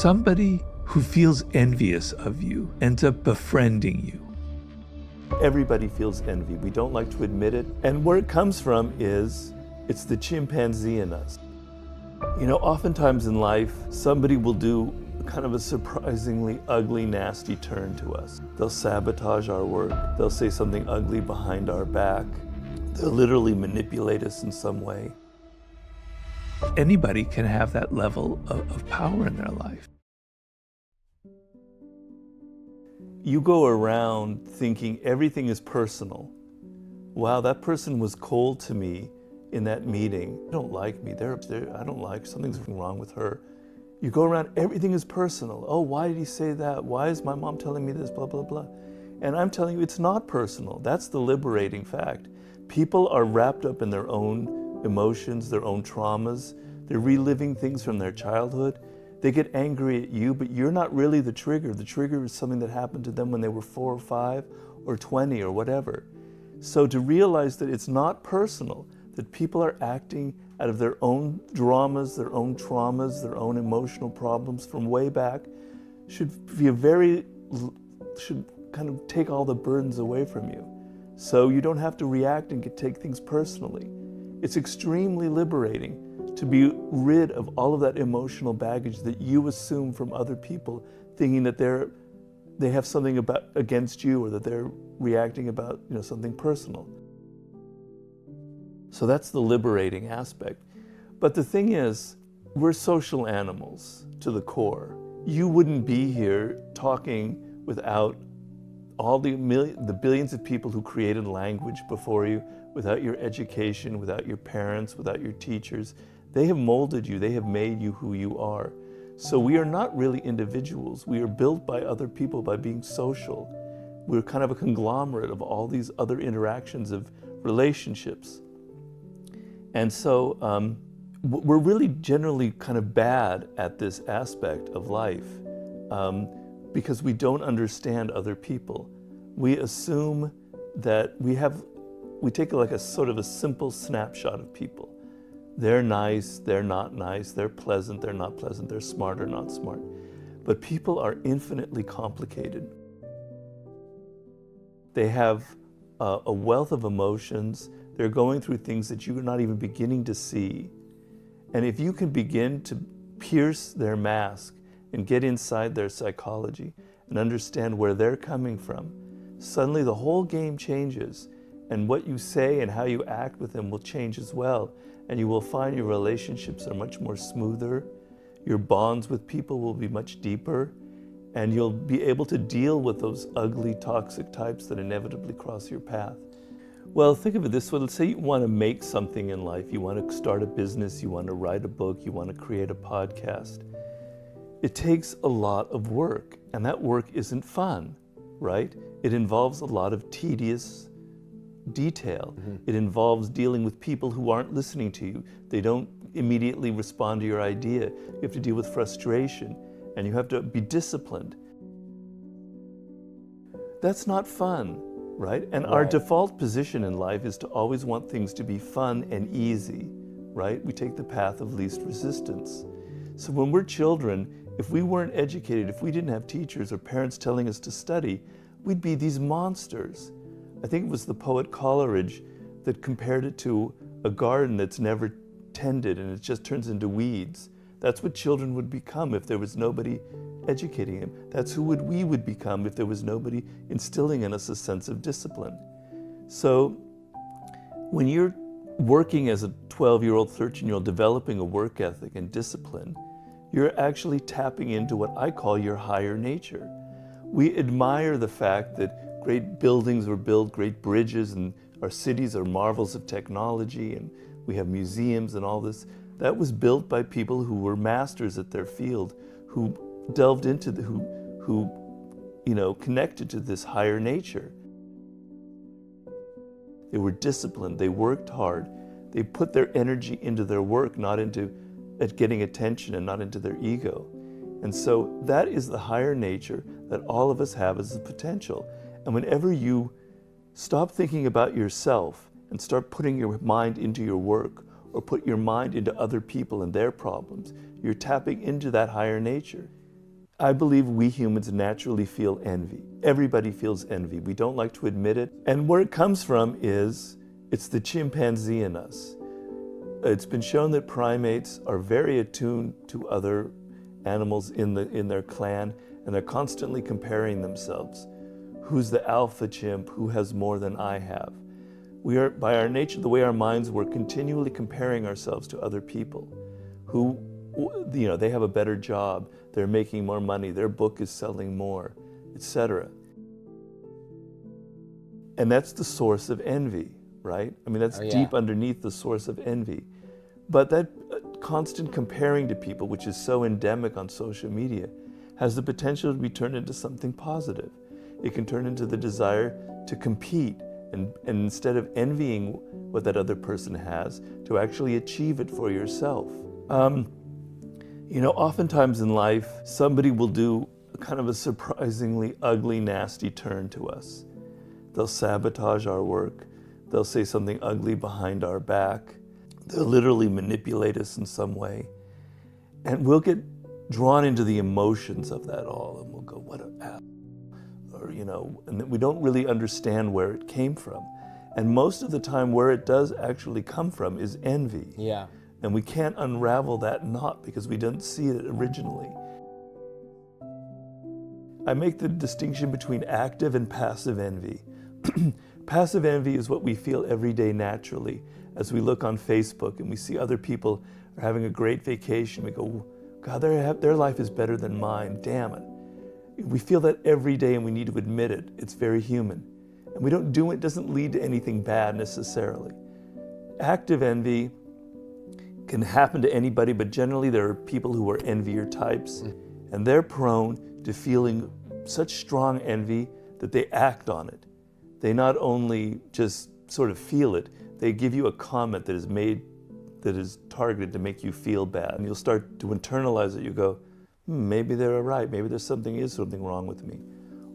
Somebody who feels envious of you ends up befriending you. Everybody feels envy. We don't like to admit it. And where it comes from is, it's the chimpanzee in us. You know, oftentimes in life, somebody will do kind of a surprisingly ugly, nasty turn to us. They'll sabotage our work. They'll say something ugly behind our back. They'll literally manipulate us in some way. Anybody can have that level of power in their life. You go around thinking everything is personal. Wow, that person was cold to me in that meeting. They don't like me. I don't like, something's wrong with her. You go around, everything is personal. Oh, why did he say that? Why is my mom telling me this, blah, blah, blah. And I'm telling you, it's not personal. That's the liberating fact. People are wrapped up in their own emotions, their own traumas. They're reliving things from their childhood. They get angry at you, but you're not really the trigger. The trigger is something that happened to them when they were 4 or 5 or 20 or whatever. So to realize that it's not personal, that people are acting out of their own dramas, their own traumas, their own emotional problems from way back, should kind of take all the burdens away from you. So you don't have to react and take things personally. It's extremely liberating to be rid of all of that emotional baggage that you assume from other people, thinking that they have something against you, or that they're reacting about something personal. So that's the liberating aspect. But the thing is, we're social animals to the core. You wouldn't be here talking without all the billions of people who created language before you, without your education, without your parents, without your teachers. They have molded you, they have made you who you are. So we are not really individuals. We are built by other people by being social. We're kind of a conglomerate of all these other interactions of relationships. And so we're really generally kind of bad at this aspect of life because we don't understand other people. We assume that we take like a sort of a simple snapshot of people. They're nice, they're not nice, they're pleasant, they're not pleasant, they're smart or not smart. But people are infinitely complicated. They have a wealth of emotions. They're going through things that you're not even beginning to see. And if you can begin to pierce their mask and get inside their psychology and understand where they're coming from, suddenly the whole game changes. And what you say and how you act with them will change as well. And you will find your relationships are much more smoother. Your bonds with people will be much deeper. And you'll be able to deal with those ugly, toxic types that inevitably cross your path. Well, think of it this way. Let's say you want to make something in life. You want to start a business. You want to write a book. You want to create a podcast. It takes a lot of work. And that work isn't fun, right? It involves a lot of tedious detail. Mm-hmm. It involves dealing with people who aren't listening to you. They don't immediately respond to your idea. You have to deal with frustration, and you have to be disciplined. That's not fun, right? And our default position in life is to always want things to be fun and easy, right? We take the path of least resistance. So when we're children, if we weren't educated, if we didn't have teachers or parents telling us to study, we'd be these monsters. I think it was the poet Coleridge that compared it to a garden that's never tended and it just turns into weeds. That's what children would become if there was nobody educating them. That's who we would become if there was nobody instilling in us a sense of discipline. So when you're working as a 12-year-old, 13-year-old, developing a work ethic and discipline, you're actually tapping into what I call your higher nature. We admire the fact that great buildings were built, great bridges, and our cities are marvels of technology, and we have museums and all this. That was built by people who were masters at their field, who delved into who connected to this higher nature. They were disciplined, they worked hard, they put their energy into their work, not into getting attention and not into their ego. And so that is the higher nature that all of us have as the potential. And whenever you stop thinking about yourself and start putting your mind into your work, or put your mind into other people and their problems, you're tapping into that higher nature. I believe we humans naturally feel envy. Everybody feels envy. We don't like to admit it. And where it comes from is, it's the chimpanzee in us. It's been shown that primates are very attuned to other animals in their clan, and they're constantly comparing themselves. Who's the alpha chimp? Who has more than I have? We are, by our nature, the way our minds work, continually comparing ourselves to other people who, they have a better job, they're making more money, their book is selling more, etc. And that's the source of envy, right? I mean, that's deep underneath the source of envy. But that constant comparing to people, which is so endemic on social media, has the potential to be turned into something positive. It can turn into the desire to compete, and instead of envying what that other person has, to actually achieve it for yourself. Oftentimes in life, somebody will do kind of a surprisingly ugly, nasty turn to us. They'll sabotage our work. They'll say something ugly behind our back. They'll literally manipulate us in some way. And we'll get drawn into the emotions of that all, and we'll go, what an ass. Or, and we don't really understand where it came from. And most of the time where it does actually come from is envy. Yeah. And we can't unravel that knot because we didn't see it originally. I make the distinction between active and passive envy. Passive envy is what we feel every day naturally. As we look on Facebook and we see other people are having a great vacation, we go, God, their life is better than mine, damn it. We feel that every day and we need to admit it. It's very human. And we don't do it, doesn't lead to anything bad necessarily. Active envy can happen to anybody, but generally there are people who are envier types, and they're prone to feeling such strong envy that they act on it. They not only just sort of feel it, they give you a comment that is targeted to make you feel bad. And you'll start to internalize it. You go, maybe they're right. Maybe there's something wrong with me.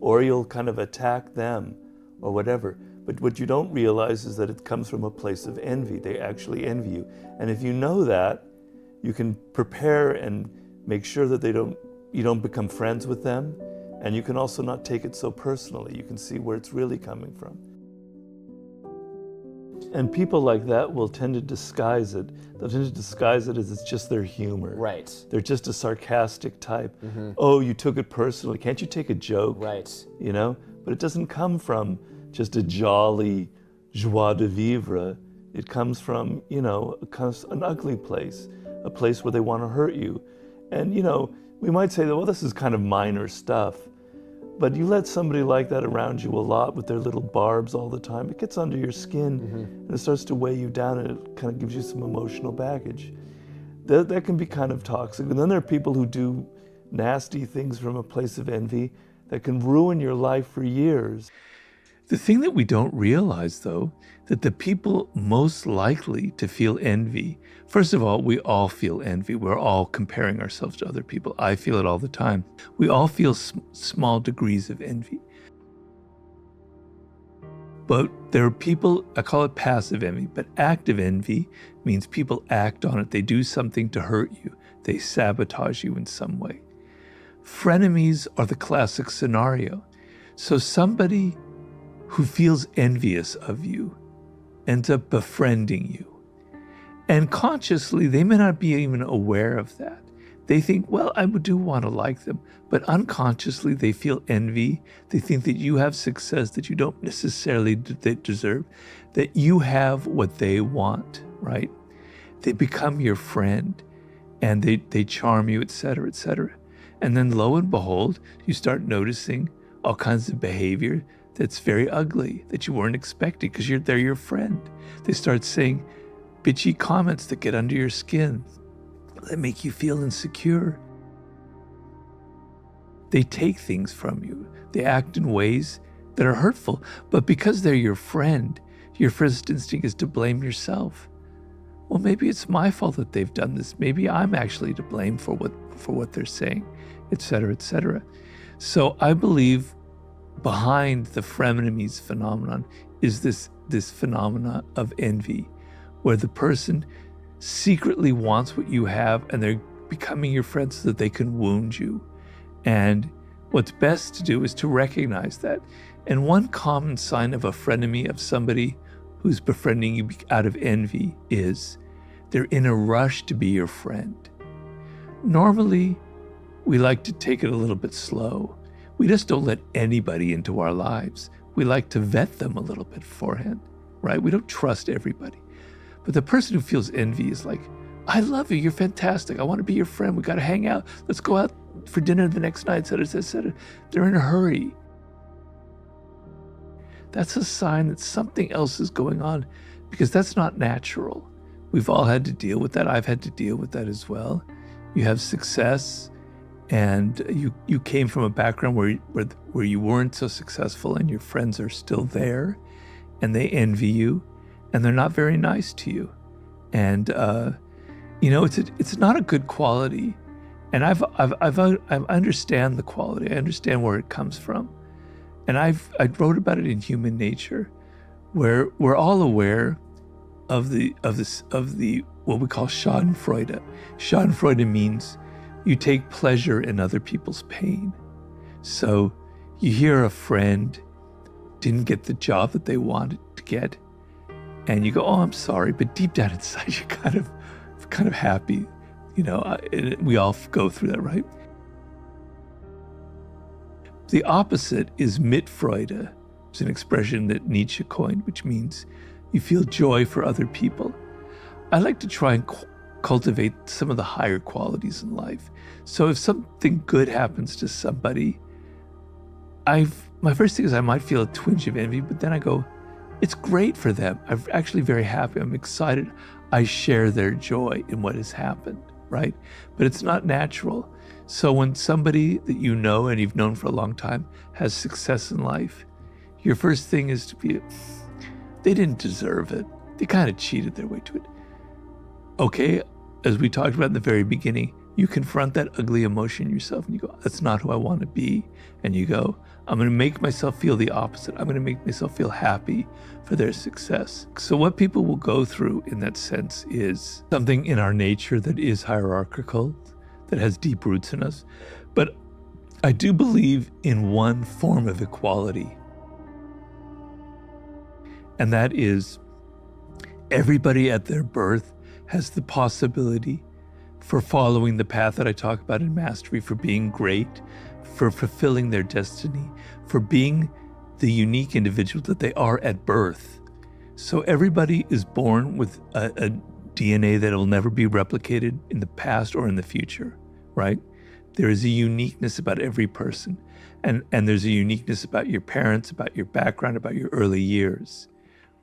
Or you'll kind of attack them or whatever. But what you don't realize is that it comes from a place of envy. They actually envy you. And if you know that, you can prepare and make sure that you don't become friends with them. And you can also not take it so personally. You can see where it's really coming from. And people like that will tend to disguise it. They'll tend to disguise it as it's just their humor. Right. They're just a sarcastic type. Mm-hmm. Oh, you took it personally. Can't you take a joke? Right. But it doesn't come from just a jolly joie de vivre. It comes from, an ugly place, a place where they want to hurt you. And, we might say that, well, this is kind of minor stuff. But you let somebody like that around you a lot with their little barbs all the time, it gets under your skin, and it starts to weigh you down, and it kind of gives you some emotional baggage. That can be kind of toxic. And then there are people who do nasty things from a place of envy that can ruin your life for years. The thing that we don't realize, though, that the people most likely to feel envy, first of all, we all feel envy. We're all comparing ourselves to other people. I feel it all the time. We all feel small degrees of envy. But there are people, I call it passive envy, but active envy means people act on it. They do something to hurt you. They sabotage you in some way. Frenemies are the classic scenario. So somebody who feels envious of you ends up befriending you. And consciously, they may not be even aware of that. They think, well, I do want to like them, but unconsciously they feel envy. They think that you have success that you don't necessarily deserve, that you have what they want, right? They become your friend and they charm you, et cetera, et cetera. And then lo and behold, you start noticing all kinds of behavior that's very ugly, that you weren't expecting because they're your friend. They start saying bitchy comments that get under your skin, that make you feel insecure. They take things from you. They act in ways that are hurtful, but because they're your friend, your first instinct is to blame yourself. Well, maybe it's my fault that they've done this. Maybe I'm actually to blame for what they're saying, et cetera, et cetera. So I believe behind the frenemies phenomenon is this phenomena of envy, where the person secretly wants what you have and they're becoming your friend so that they can wound you And what's best to do is to recognize that. And one common sign of a frenemy, of somebody who's befriending you out of envy, is they're in a rush to be your friend. Normally, we like to take it a little bit slow. We just don't let anybody into our lives. We like to vet them a little bit beforehand, right? We don't trust everybody. But the person who feels envy is like, I love you, you're fantastic, I want to be your friend, we got to hang out, let's go out for dinner the next night, etc., etc. They're in a hurry. That's a sign that something else is going on, because that's not natural. We've all had to deal with that. I've had to deal with that as well. You have success, and you came from a background where you weren't so successful, and your friends are still there, and they envy you, and they're not very nice to you. And it's not a good quality. And I understand the quality. I understand where it comes from. And I wrote about it in Human Nature, where we're all aware of the what we call Schadenfreude. Schadenfreude means you take pleasure in other people's pain. So you hear a friend didn't get the job that they wanted to get, and you go, "Oh, I'm sorry," but deep down inside you're kind of happy. We all go through that, right? The opposite is Mitfreude. It's an expression that Nietzsche coined, which means you feel joy for other people. I like to try and cultivate some of the higher qualities in life. So if something good happens to somebody, my first thing is I might feel a twinge of envy, but then I go, it's great for them. I'm actually very happy. I'm excited. I share their joy in what has happened, right? But it's not natural. So when somebody that you know and you've known for a long time has success in life, your first thing is to be, they didn't deserve it. They kind of cheated their way to it. Okay, as we talked about in the very beginning, you confront that ugly emotion yourself and you go, that's not who I want to be. And you go, I'm going to make myself feel the opposite. I'm going to make myself feel happy for their success. So what people will go through in that sense is something in our nature that is hierarchical, that has deep roots in us. But I do believe in one form of equality. And that is everybody at their birth has the possibility for following the path that I talk about in Mastery, for being great, for fulfilling their destiny, for being the unique individual that they are at birth. So everybody is born with a DNA that will never be replicated in the past or in the future, right? There is a uniqueness about every person. And there's a uniqueness about your parents, about your background, about your early years,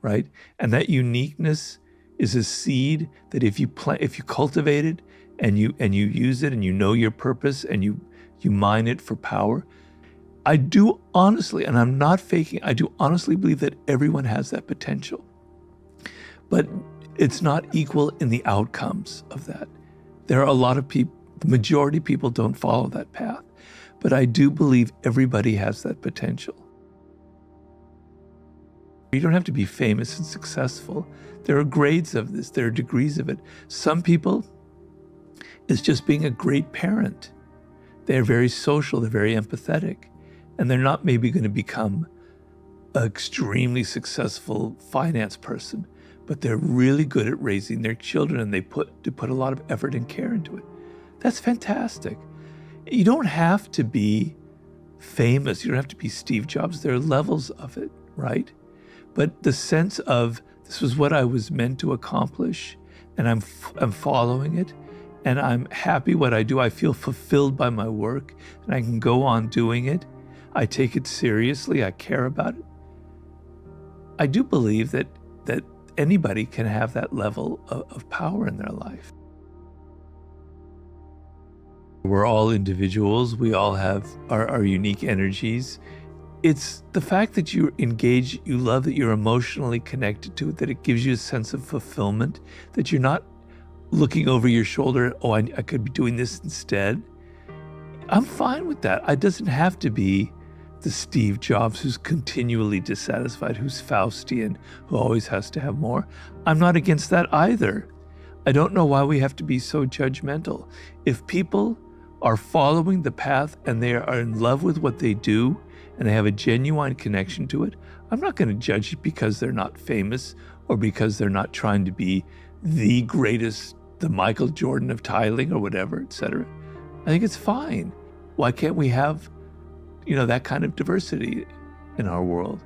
right? And that uniqueness is a seed that if you cultivate it and you use it and you know your purpose and you mine it for power, I do honestly, and I'm not faking, I do honestly believe that everyone has that potential. But it's not equal in the outcomes of that. There are a lot of people, the majority of people don't follow that path. But I do believe everybody has that potential. You don't have to be famous and successful. There are grades of this, there are degrees of it. Some people, it's just being a great parent. They're very social, they're very empathetic, and they're not maybe going to become an extremely successful finance person, but they're really good at raising their children and they put a lot of effort and care into it. That's fantastic. You don't have to be famous. You don't have to be Steve Jobs. There are levels of it, right? But the sense of this was what I was meant to accomplish, and I'm following it, and I'm happy what I do. I feel fulfilled by my work, and I can go on doing it. I take it seriously. I care about it. I do believe that anybody can have that level of power in their life. We're all individuals. We all have our unique energies. It's the fact that you engage, you love, that you're emotionally connected to it, that it gives you a sense of fulfillment, that you're not looking over your shoulder, oh, I could be doing this instead. I'm fine with that. It doesn't have to be the Steve Jobs who's continually dissatisfied, who's Faustian, who always has to have more. I'm not against that either. I don't know why we have to be so judgmental. If people are following the path and they are in love with what they do and they have a genuine connection to it, I'm not going to judge it because they're not famous or because they're not trying to be the greatest, the Michael Jordan of tiling or whatever, etc. I think it's fine. Why can't we have, that kind of diversity in our world?